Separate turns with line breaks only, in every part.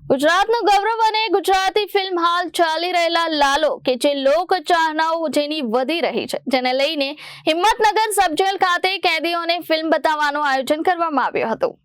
ગુજરાતનું ગૌરવ અને ગુજરાતી ફિલ્મ હાલ ચાલી રહેલા લાલો કે જે લોક ચાહનાઓ જેની વધી રહી છે, જેને લઈને હિંમતનગર સબજેલ ખાતે કેદીઓને ફિલ્મ બતાવવાનું આયોજન કરવામાં આવ્યું હતું।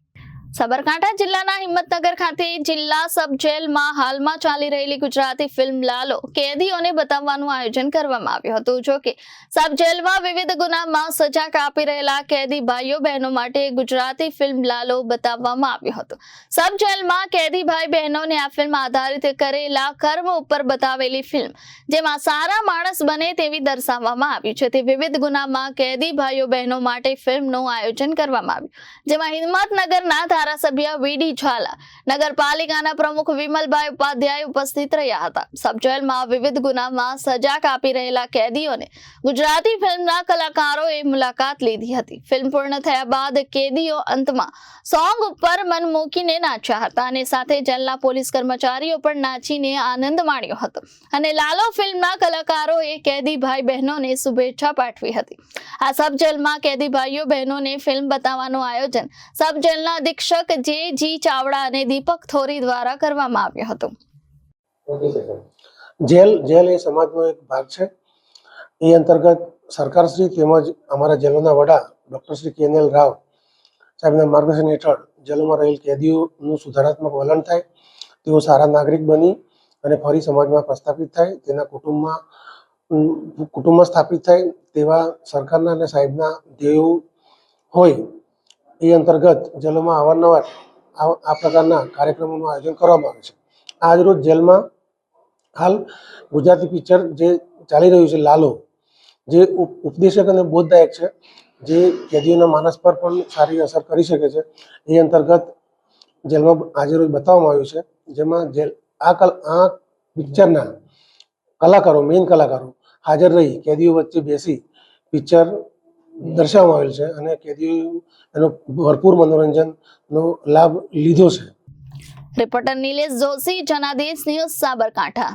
સાબરકાંઠા જિલ્લાના હિંમતનગર ખાતે જિલ્લા સબજેલમાં હાલમાં ચાલી રહેલી ગુજરાતી ફિલ્મ લાલો કેદીઓને બતાવવાનું આયોજન કરવામાં આવ્યું હતું। જો કે સબજેલમાં વિવિધ ગુનામાં સજા કાપી રહેલા કેદી ભાઈઓ બહેનો માટે ગુજરાતી ફિલ્મ લાલો બતાવવામાં આવ્યું હતું। સબજેલમાં કેદી ભાઈ બહેનોને આ ફિલ્મ આધારિત કરેલા કર્મ ઉપર બતાવેલી ફિલ્મ, જેમાં સારા માણસ બને તેવી દર્શાવવામાં આવી છે। તે વિવિધ ગુનામાં કેદી ભાઈઓ બહેનો માટે ફિલ્મનું આયોજન કરવામાં આવ્યું, જેમાં હિંમતનગરના ધારાસભ્ય વીડી ઝાલા, નગરપાલિકાના પ્રમુખ વિમલભાઈ ઉપાધ્યાય ઉપસ્થિત રહ્યા હતા। સબજેલમાં વિવિધ ગુનામાં સજા કાપી રહેલા કેદીઓને ગુજરાતી ફિલ્મના કલાકારોએ મુલાકાત લીધી હતી। ફિલ્મ પૂર્ણ થયા બાદ કેદીઓ અંતમાં સોંગ ઉપર મન મૂકીને નાચ્યા હતા અને સાથે જેલના પોલીસ કર્મચારીઓ પણ નાચીને આનંદ માણ્યો હતો અને લાલો ફિલ્મના કલાકારોએ કેદી ભાઈ બહેનોને શુભેચ્છા પાઠવી હતી। આ સબજેલમાં કેદી ભાઈઓ બહેનોને ફિલ્મ બતાવવાનું આયોજન સબજેલના અધિક્ષક જે ચાવડા અને દીપક થોરી દ્વારા કરવામાં આવ્યું હતું।
જેલ એ સમાજનો એક ભાગ છે। એ અંતર્ગત સરકારશ્રી તેમજ અમારા જેલોના વડા ડૉક્ટર શ્રી કેએનએલ રાવ સાહેબના માર્ગદર્શન હેઠળ જેલોમાં રહેલ કેદીઓનું સુધારાત્મક વલણ થાય, તેઓ સારા નાગરિક બની અને ફરી સમાજમાં પ્રસ્થાપિત થાય, તેના કુટુંબમાં સ્થાપિત થાય તેવા સરકારના અને સાહેબના ધ્યેયો હોય। એ અંતર્ગત જેલોમાં અવારનવાર આ પ્રકારના કાર્યક્રમોનું આયોજન કરવામાં આવે છે। આજરોજ જેલમાં હાલ ગુજરાતી પિક્ચર જે ચાલી રહ્યું છે લાલો, જે ઉપદેશક અને બોધદાયક છે, જે કેદીઓના માનસ પર પણ સારી અસર કરી શકે છે, એ અંતર્ગત જેલમાં આજરોજ બતાવવામાં આવ્યું છે। જેમાં આ પિક્ચરના કલાકારો, મેઇન કલાકારો હાજર રહી કેદીઓ વચ્ચે બેસી પિક્ચર દર્શાવવામાં આવેલ છે અને કેદીઓ એનો ભરપૂર મનોરંજનનો લાભ લીધો છે।
Reporter Nilesh Joshi, Janadesh news, Sabarkantha.